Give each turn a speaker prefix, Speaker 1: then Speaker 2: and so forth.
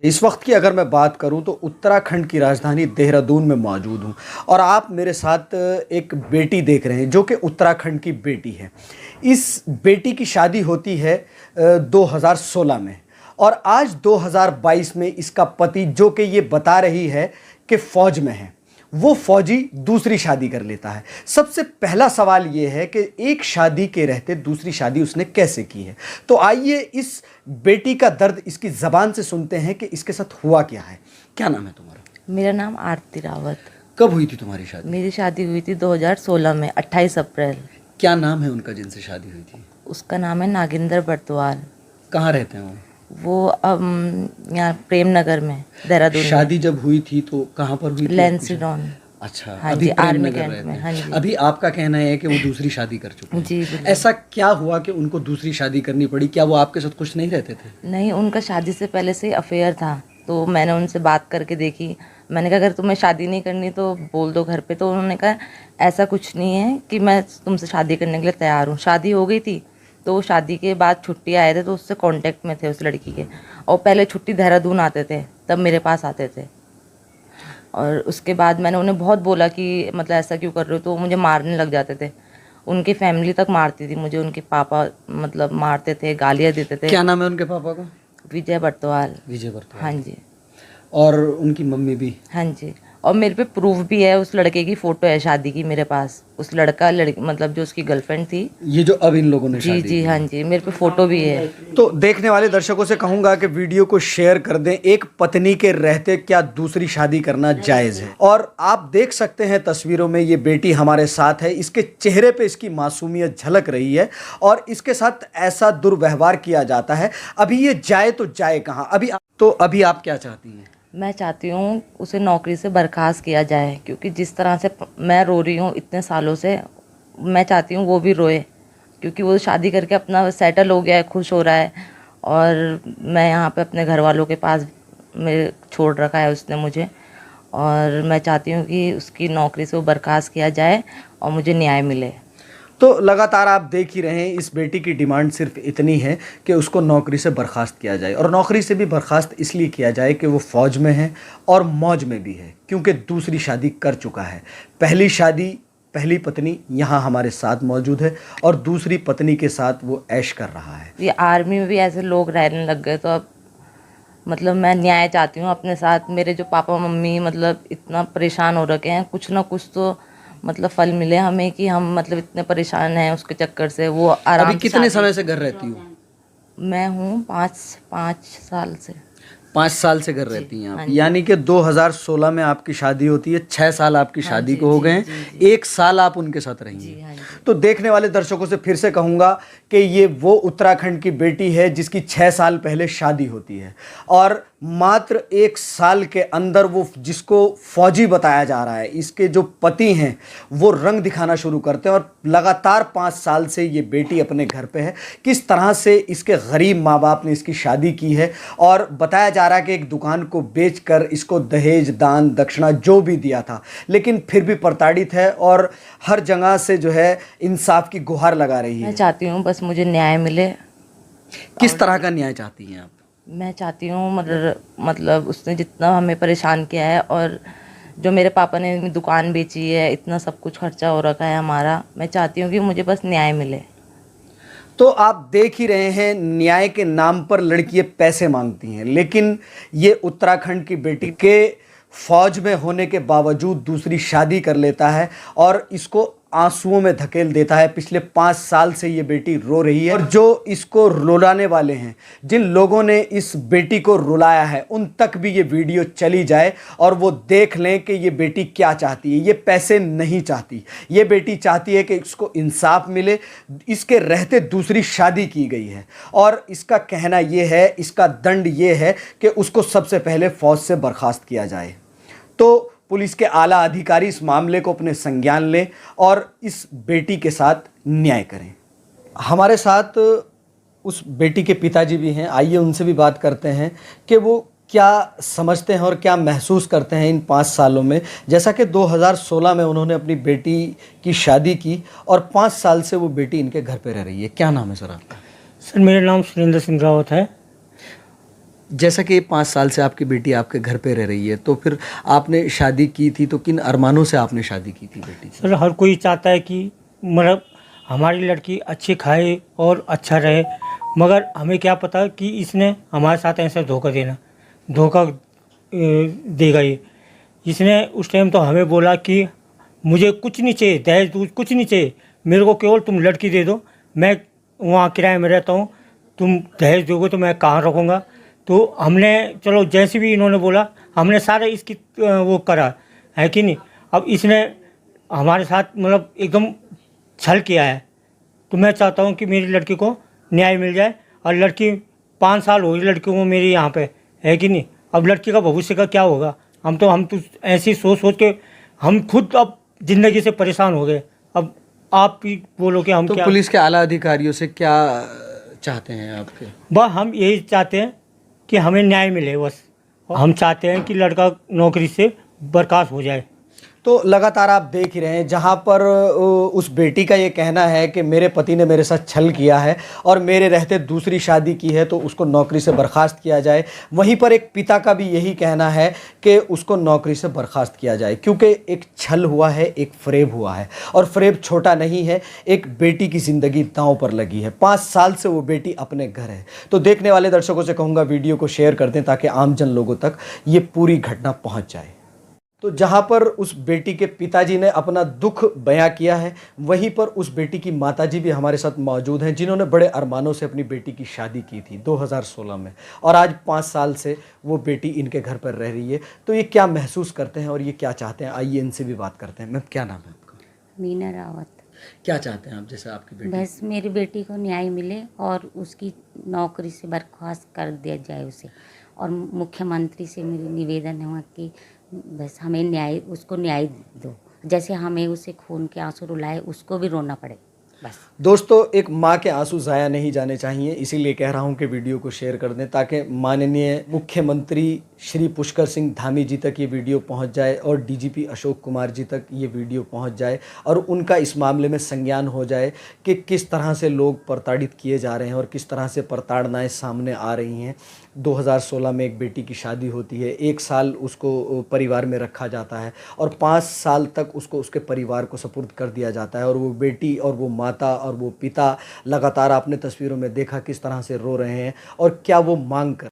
Speaker 1: इस वक्त की अगर मैं बात करूं तो उत्तराखंड की राजधानी देहरादून में मौजूद हूं और आप मेरे साथ एक बेटी देख रहे हैं जो कि उत्तराखंड की बेटी है। इस बेटी की शादी होती है 2016 में और आज 2022 में इसका पति, जो कि ये बता रही है कि फ़ौज में है, वो फौजी दूसरी शादी कर लेता है। सबसे पहला सवाल ये है कि एक शादी के रहते दूसरी शादी उसने कैसे की है। तो आइए इस बेटी का दर्द इसकी ज़बान से सुनते हैं कि इसके साथ हुआ क्या है। क्या नाम है तुम्हारा?
Speaker 2: मेरा नाम आरती रावत।
Speaker 1: कब हुई थी तुम्हारी शादी?
Speaker 2: मेरी शादी हुई थी 2016 में 28 अप्रैल।
Speaker 1: क्या नाम है उनका जिनसे शादी हुई थी?
Speaker 2: उसका नाम है नागिंदर बरतवाल।
Speaker 1: कहाँ रहते हैं
Speaker 2: वो यहाँ प्रेम नगर में, देहरादून।
Speaker 1: शादी जब हुई थी तो कहाँ पर हुई थी?
Speaker 2: लेंसीडॉन।
Speaker 1: अच्छा,
Speaker 2: हाँ
Speaker 1: अभी
Speaker 2: जी,
Speaker 1: प्रेम
Speaker 2: आर्मी
Speaker 1: नगर
Speaker 2: कैंप
Speaker 1: रहते
Speaker 2: में।
Speaker 1: हैं।
Speaker 2: हाँ जी।
Speaker 1: अभी आपका कहना है कि वो दूसरी शादी कर चुके हैं।
Speaker 2: जी बिल्कुल।
Speaker 1: ऐसा क्या हुआ कि उनको दूसरी शादी करनी पड़ी? क्या वो आपके साथ खुश नहीं रहते थे?
Speaker 2: नहीं, उनका शादी से पहले से अफेयर था। तो मैंने उनसे बात करके देखी। मैंने कहा अगर तुम्हें शादी नहीं करनी तो बोल दो घर पे। तो उन्होंने कहा ऐसा कुछ नहीं है कि मैं तुमसे शादी करने के लिए तैयार हूँ। शादी हो गई थी तो शादी के बाद छुट्टी आए थे तो उससे कांटेक्ट में थे उस लड़की के। और पहले छुट्टी देहरादून आते थे तब मेरे पास आते थे। और उसके बाद मैंने उन्हें बहुत बोला कि मतलब ऐसा क्यों कर रहे हो, तो वो मुझे मारने लग जाते थे। उनकी फैमिली तक मारती थी मुझे। उनके पापा मतलब मारते थे, गालियाँ देते थे।
Speaker 1: क्या नाम है उनके पापा का?
Speaker 2: विजय बरतवाल।
Speaker 1: विजय बरतवाल।
Speaker 2: हाँ जी।
Speaker 1: और उनकी मम्मी भी?
Speaker 2: हाँ जी। और मेरे पे प्रूफ भी है, उस लड़के की फ़ोटो है शादी की मेरे पास। उस लड़की मतलब जो उसकी गर्लफ्रेंड थी,
Speaker 1: ये जो अब इन लोगों ने
Speaker 2: जी
Speaker 1: शादी
Speaker 2: जी
Speaker 1: की।
Speaker 2: हाँ जी, मेरे पे फ़ोटो भी है।
Speaker 1: तो देखने वाले दर्शकों से कहूंगा कि वीडियो को शेयर कर दें। एक पत्नी के रहते क्या दूसरी शादी करना जायज़ है? और आप देख सकते हैं तस्वीरों में ये बेटी हमारे साथ है। इसके चेहरे पे इसकी मासूमियत झलक रही है और इसके साथ ऐसा दुर्व्यवहार किया जाता है। अभी ये जाए तो जाए कहाँ? अभी आप क्या चाहती हैं?
Speaker 2: मैं चाहती हूँ उसे नौकरी से बर्खास्त किया जाए, क्योंकि जिस तरह से मैं रो रही हूँ इतने सालों से, मैं चाहती हूँ वो भी रोए। क्योंकि वो शादी करके अपना सेटल हो गया है, खुश हो रहा है। और मैं यहाँ पे अपने घर वालों के पास मेरे छोड़ रखा है उसने मुझे। और मैं चाहती हूँ कि उसकी नौकरी से वो बर्खास्त किया जाए और मुझे न्याय मिले।
Speaker 1: तो लगातार आप देख ही रहे हैं, इस बेटी की डिमांड सिर्फ इतनी है कि उसको नौकरी से बर्खास्त किया जाए। और नौकरी से भी बर्खास्त इसलिए किया जाए कि वो फ़ौज में है और मौज में भी है, क्योंकि दूसरी शादी कर चुका है। पहली शादी, पहली पत्नी यहाँ हमारे साथ मौजूद है और दूसरी पत्नी के साथ वो ऐश कर रहा है।
Speaker 2: ये आर्मी में भी ऐसे लोग रहने लग गए, तो अब मतलब मैं न्याय चाहती हूँ अपने साथ। मेरे जो पापा मम्मी मतलब इतना परेशान हो रखे हैं, कुछ ना कुछ तो मतलब फल मिले हमें कि हम मतलब इतने परेशान हैं उसके चक्कर से। वो आराम
Speaker 1: अभी कितने समय से घर रहती हूँ?
Speaker 2: मैं हूँ पाँच साल से।
Speaker 1: 5 साल से घर रहती हैं
Speaker 2: हाँ
Speaker 1: आप?
Speaker 2: जी।
Speaker 1: यानी कि 2016 में आपकी शादी होती है, 6 साल आपकी शादी को हो गए हैं, 1 साल आप उनके साथ रहेंगी।
Speaker 2: हाँ जी।
Speaker 1: तो देखने वाले दर्शकों से फिर से कहूँगा कि ये वो उत्तराखंड की बेटी है जिसकी 6 साल पहले शादी होती है और मात्र 1 साल के अंदर वो, जिसको फौजी बताया जा रहा है, इसके जो पति हैं वो रंग दिखाना शुरू करते हैं। और लगातार 5 साल से ये बेटी अपने घर पे है। किस तरह से इसके गरीब माँ बाप ने इसकी शादी की है और बताया जा रहा है कि एक दुकान को बेचकर इसको दहेज, दान, दक्षिणा जो भी दिया था, लेकिन फिर भी प्रताड़ित है और हर जगह से जो है इंसाफ की गुहार लगा रही है।
Speaker 2: मैं चाहती हूँ बस मुझे न्याय मिले।
Speaker 1: किस तरह का न्याय चाहती हैं आप?
Speaker 2: मैं चाहती हूँ मतलब उसने जितना हमें परेशान किया है, और जो मेरे पापा ने दुकान बेची है, इतना सब कुछ खर्चा हो रखा है हमारा, मैं चाहती हूँ कि मुझे बस न्याय मिले।
Speaker 1: तो आप देख ही रहे हैं, न्याय के नाम पर लड़कियां पैसे मांगती हैं, लेकिन ये उत्तराखंड की बेटी के फौज में होने के बावजूद दूसरी शादी कर लेता है और इसको आंसुओं में धकेल देता है। पिछले 5 साल से ये बेटी रो रही है और जो इसको रुलाने वाले हैं, जिन लोगों ने इस बेटी को रुलाया है, उन तक भी ये वीडियो चली जाए और वो देख लें कि ये बेटी क्या चाहती है। ये पैसे नहीं चाहती, ये बेटी चाहती है कि इसको इंसाफ मिले। इसके रहते दूसरी शादी की गई है और इसका कहना ये है, इसका दंड ये है कि उसको सबसे पहले फ़ौज से बर्खास्त किया जाए। तो पुलिस के आला अधिकारी इस मामले को अपने संज्ञान लें और इस बेटी के साथ न्याय करें। हमारे साथ उस बेटी के पिताजी भी हैं, आइए उनसे भी बात करते हैं कि वो क्या समझते हैं और क्या महसूस करते हैं इन 5 सालों में। जैसा कि 2016 में उन्होंने अपनी बेटी की शादी की और 5 साल से वो बेटी इनके घर पे रह रही है। क्या नाम है सर आपका?
Speaker 3: सर मेरा नाम सुरेंद्र सिंह रावत है।
Speaker 1: जैसा कि 5 साल से आपकी बेटी आपके घर पे रह रही है, तो फिर आपने शादी की थी तो किन अरमानों से आपने शादी की थी बेटी से?
Speaker 3: सर हर कोई चाहता है कि मतलब हमारी लड़की अच्छी खाए और अच्छा रहे, मगर हमें क्या पता कि इसने हमारे साथ ऐसा धोखा देगा ये। इसने उस टाइम तो हमें बोला कि मुझे कुछ नहीं चाहिए, दहेज दूज कुछ नहीं चाहिए, मेरे को केवल तुम लड़की दे दो, मैं वहाँ किराए में रहता हूँ, तुम दहेज दोगे तो मैं कहाँ रखूँगा। तो हमने चलो जैसे भी इन्होंने बोला हमने सारा इसकी वो करा है कि नहीं। अब इसने हमारे साथ मतलब एकदम छल किया है। तो मैं चाहता हूँ कि मेरी लड़की को न्याय मिल जाए। और लड़की 5 साल हो गई लड़की को मेरी यहाँ पे, है कि नहीं। अब लड़की का भविष्य का क्या होगा, हम तो ऐसी सोच के हम खुद अब ज़िंदगी से परेशान हो गए। अब आप भी बोलो कि हम
Speaker 1: तो
Speaker 3: क्या।
Speaker 1: पुलिस के आला अधिकारियों से क्या चाहते हैं आपके?
Speaker 3: बस हम यही चाहते हैं कि हमें न्याय मिले। बस हम चाहते हैं कि लड़का नौकरी से बर्खास्त हो जाए।
Speaker 1: तो लगातार आप देख ही रहे हैं, जहां पर उस बेटी का ये कहना है कि मेरे पति ने मेरे साथ छल किया है और मेरे रहते दूसरी शादी की है तो उसको नौकरी से बर्खास्त किया जाए। वहीं पर एक पिता का भी यही कहना है कि उसको नौकरी से बर्खास्त किया जाए, क्योंकि एक छल हुआ है, एक फ़रेब हुआ है और फ़रेब छोटा नहीं है। एक बेटी की ज़िंदगी दांव पर लगी है। 5 साल से वो बेटी अपने घर है। तो देखने वाले दर्शकों से कहूँगा वीडियो को शेयर कर दें ताकि आमजन लोगों तक ये पूरी घटना पहुँच जाए। तो जहाँ पर उस बेटी के पिताजी ने अपना दुख बयां किया है, वहीं पर उस बेटी की माताजी भी हमारे साथ मौजूद हैं, जिन्होंने बड़े अरमानों से अपनी बेटी की शादी की थी 2016 में, और आज 5 साल से वो बेटी इनके घर पर रह रही है। तो ये क्या महसूस करते हैं और ये क्या चाहते हैं, आइए इनसे भी बात करते हैं। मैम, क्या नाम है आपका?
Speaker 4: मीना रावत।
Speaker 1: क्या चाहते हैं आप, जैसे आपकी बेटी?
Speaker 4: बस मेरी बेटी को न्याय मिले और उसकी नौकरी से बर्खास्त कर दिया जाए उसे। और मुख्यमंत्री से मेरी निवेदन है कि बस हमें उसको न्याय दो, जैसे हमें उसे खून के आंसू रुलाए उसको भी रोना पड़े बस।
Speaker 1: दोस्तों, एक माँ के आंसू ज़ाया नहीं जाने चाहिए, इसीलिए कह रहा हूँ कि वीडियो को शेयर कर दें ताकि माननीय मुख्यमंत्री श्री पुष्कर सिंह धामी जी तक ये वीडियो पहुँच जाए और डीजीपी अशोक कुमार जी तक ये वीडियो पहुँच जाए और उनका इस मामले में संज्ञान हो जाए कि किस तरह से लोग प्रताड़ित किए जा रहे हैं और किस तरह से प्रताड़नाएँ सामने आ रही हैं। 2016 में एक बेटी की शादी होती है, 1 साल उसको परिवार में रखा जाता है और 5 साल तक उसको उसके परिवार को सुपुर्द कर दिया जाता है। और वो बेटी और वो माता और वो पिता लगातार आपने तस्वीरों में देखा किस तरह से रो रहे हैं और क्या वो मांग कर